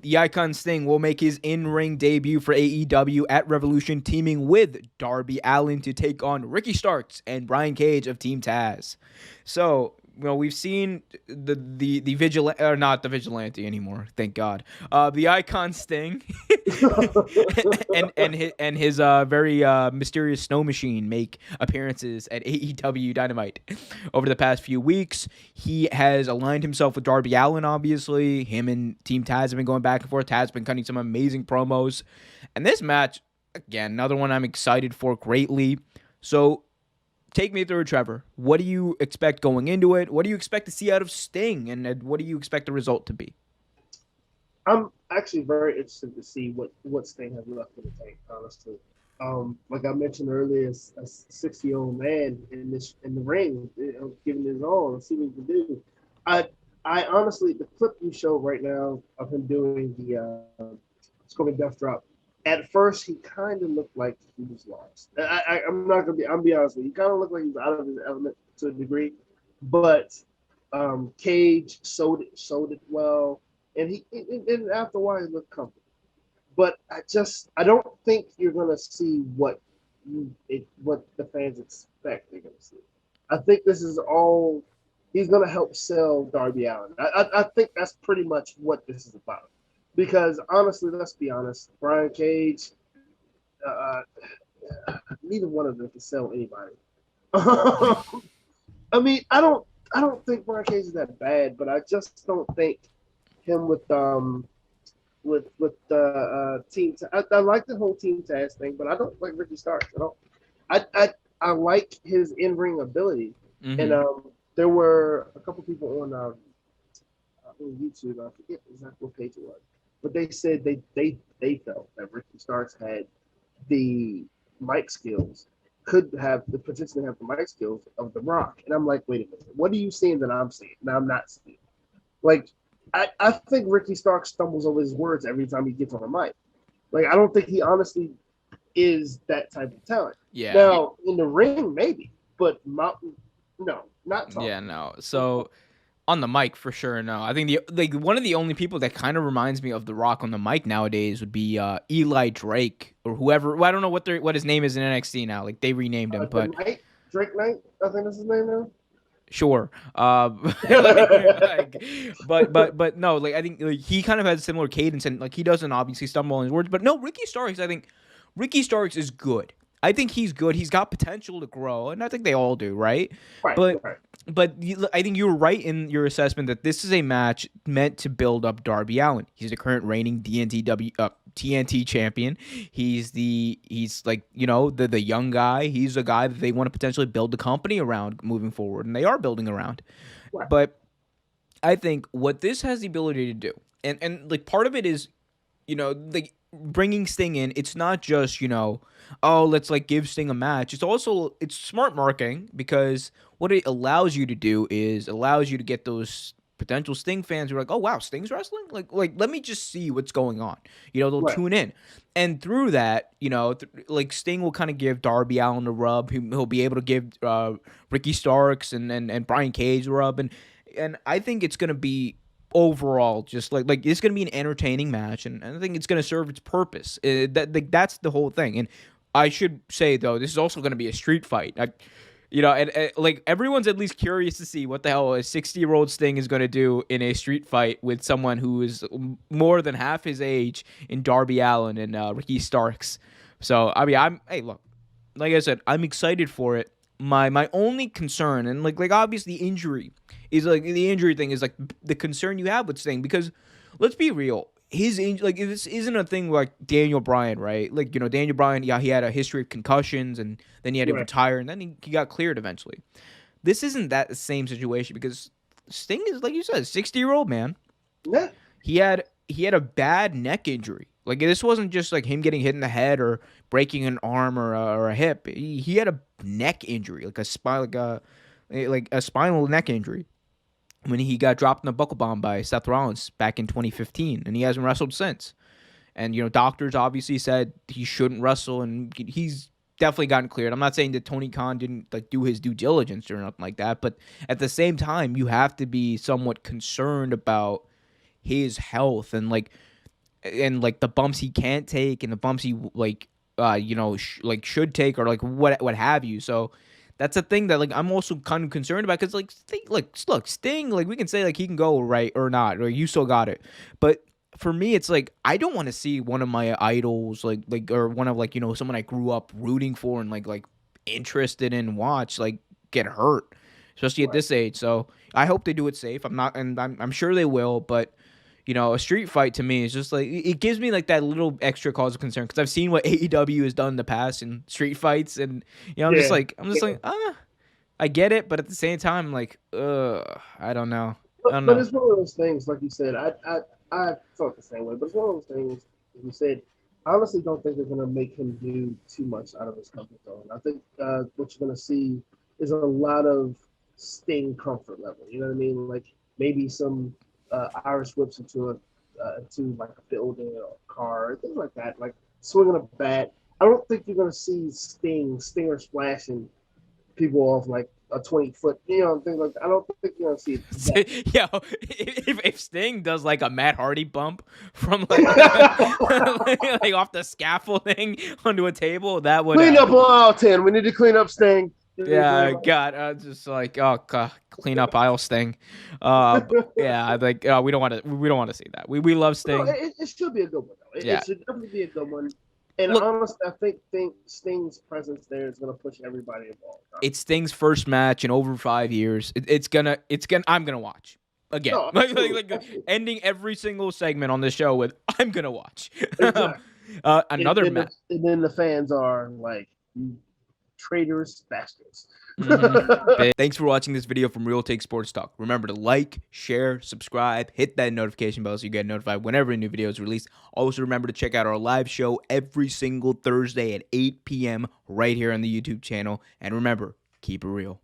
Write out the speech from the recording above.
The Icon Sting will make his in-ring debut for AEW at Revolution, teaming with Darby Allin to take on Ricky Starks and Brian Cage of Team Taz. So, we've seen the vigilante, or not the vigilante anymore, thank God. The Icon Sting and his very mysterious snow machine make appearances at AEW Dynamite over the past few weeks. He has aligned himself with Darby Allin, obviously. Him and Team Taz have been going back and forth. Taz has been cutting some amazing promos. And this match, again, another one I'm excited for greatly. So take me through, Trevor. What do you expect going into it? What do you expect to see out of Sting? And what do you expect the result to be? I'm actually very interested to see what Sting has left in the tank. Honestly, like I mentioned earlier, a 60-year-old man in the ring, giving his all. Let's see what he can do. I I honestly, the clip you showed right now of him doing the Scorpion Death Drop, at first he kind of looked like he was lost. I'm not gonna be. I'm be honest with you. He kind of looked like he was out of his element to a degree, but Cage sold it well, and and after a while he looked comfortable. But I don't think you're gonna see what the fans expect they're gonna see. I think this is all he's gonna help sell Darby Allin. I think that's pretty much what this is about. Because honestly, let's be honest, Brian Cage, uh, neither one of them can sell anybody. I mean, I don't think Brian Cage is that bad, but I just don't think him with the team. I like the whole team task thing, but I don't like Ricky Starks at all. I like his in ring ability, and Mm-hmm. there were a couple people on YouTube. I forget exactly what page it was, but they said they felt that Ricky Starks had the mic skills, could have the potential to have the mic skills of The Rock, and I'm like, wait a minute, what are you seeing that I'm seeing? Now I'm not seeing. Like, I think Ricky Stark stumbles over his words every time he gets on a mic. Like, I don't think he honestly is that type of talent. Yeah. Now, in the ring, maybe, but no, not Yeah, talking. no. So on the mic for sure, no. I think the like one of the only people that kind of reminds me of The Rock on the mic nowadays would be Eli Drake or whoever. Well, I don't know what his name is in NXT now. Like they renamed him, The but Knight, Drake Knight, I think that's his name sure. now. Like, but no. Like I think like, he kind of has a similar cadence and like he doesn't obviously stumble on his words. But no, Ricky Starks. I think Ricky Starks is good. I think he's good. He's got potential to grow, and I think they all do, right? Right, But right. I think you were right in your assessment that this is a match meant to build up Darby Allin. He's the current reigning TNT champion. He's like the young guy. He's a guy that they want to potentially build the company around moving forward, and they are building around. Right. But I think what this has the ability to do, and like part of it is like bringing Sting in, it's not just, oh, let's like give Sting a match. It's smart marketing because what it allows you to do is allows you to get those potential Sting fans who are like, oh wow, Sting's wrestling? Like let me just see what's going on. They'll Right. tune in. And through that, like Sting will kind of give Darby Allin a rub. He'll be able to give Ricky Starks and Brian Cage a rub. And I think it's gonna be overall just like it's gonna be an entertaining match, and I think it's gonna serve its purpose. That's the whole thing. And I should say though, this is also gonna be a street fight. And like everyone's at least curious to see what the hell a 60-year-old Sting is gonna do in a street fight with someone who is more than half his age in Darby Allin and Ricky Starks. So I mean, hey look, like I said, I'm excited for it. My only concern, and like obviously injury is like the injury thing is like the concern you have with Sting, because let's be real, like this isn't a thing like Daniel Bryan, right? Like Daniel Bryan, yeah, he had a history of concussions and then he had to Right. retire and then he got cleared eventually. This isn't that the same situation because Sting is, like you said, 60-year-old man. Yeah. He had a bad neck injury. Like this wasn't just like him getting hit in the head or breaking an arm or a hip. He had a neck injury, like a spinal neck injury when he got dropped in a buckle bomb by Seth Rollins back in 2015, and he hasn't wrestled since. And doctors obviously said he shouldn't wrestle, and he's definitely gotten cleared. I'm not saying that Tony Khan didn't like do his due diligence or nothing like that, but at the same time, you have to be somewhat concerned about his health and like and like the bumps he can't take and the bumps he like like should take or like what have you. So that's a thing that like I'm also kind of concerned about because like look Sting, like we can say like he can go right or not or you still got it, but for me it's like I don't want to see one of my idols like or one of like someone I grew up rooting for and like interested in watch like get hurt, especially at Right. this age. So I hope they do it safe. I'm not, and I'm sure they will, but a street fight to me is just like it gives me like that little extra cause of concern because I've seen what AEW has done in the past in street fights, and Yeah. I'm just Yeah. like I get it, but at the same time, I'm like, I don't know, I don't But know. it's one of those things, like you said. I felt the same way, but it's one of those things. Like you said, I honestly don't think they're going to make him do too much out of his comfort zone. I think what you're going to see is a lot of Sting comfort level. You know what I mean? Like maybe some Irish whips into like a building or a car, things like that. Like swinging a bat. I don't think you're going to see Stinger splashing people off like a 20 foot, things like that. I don't think you're gonna see that. Yo, if Sting does like a Matt Hardy bump from like Clean like off the scaffolding onto a table, that would up on aisle 10. We need to clean up Sting. yeah, God, just like oh God, clean up aisle Sting. Yeah, I like we don't want to see that. We love No, Sting. it should be a good one though. Yeah, It should definitely be a good one. And look, honestly, I think Sting's presence there is gonna push everybody involved. it's Sting's first match in over 5 years. I'm gonna watch again. No, Like absolutely. ending every single segment on this show with I'm gonna watch. Exactly. Another match. And then the fans are like, you traitorous bastards. Thanks for watching this video from Real Take Sports Talk. Remember to like, share, subscribe, hit that notification bell so you get notified whenever a new video is released. Also, remember to check out our live show every single Thursday at 8 p.m. right here on the YouTube channel. And remember, keep it real.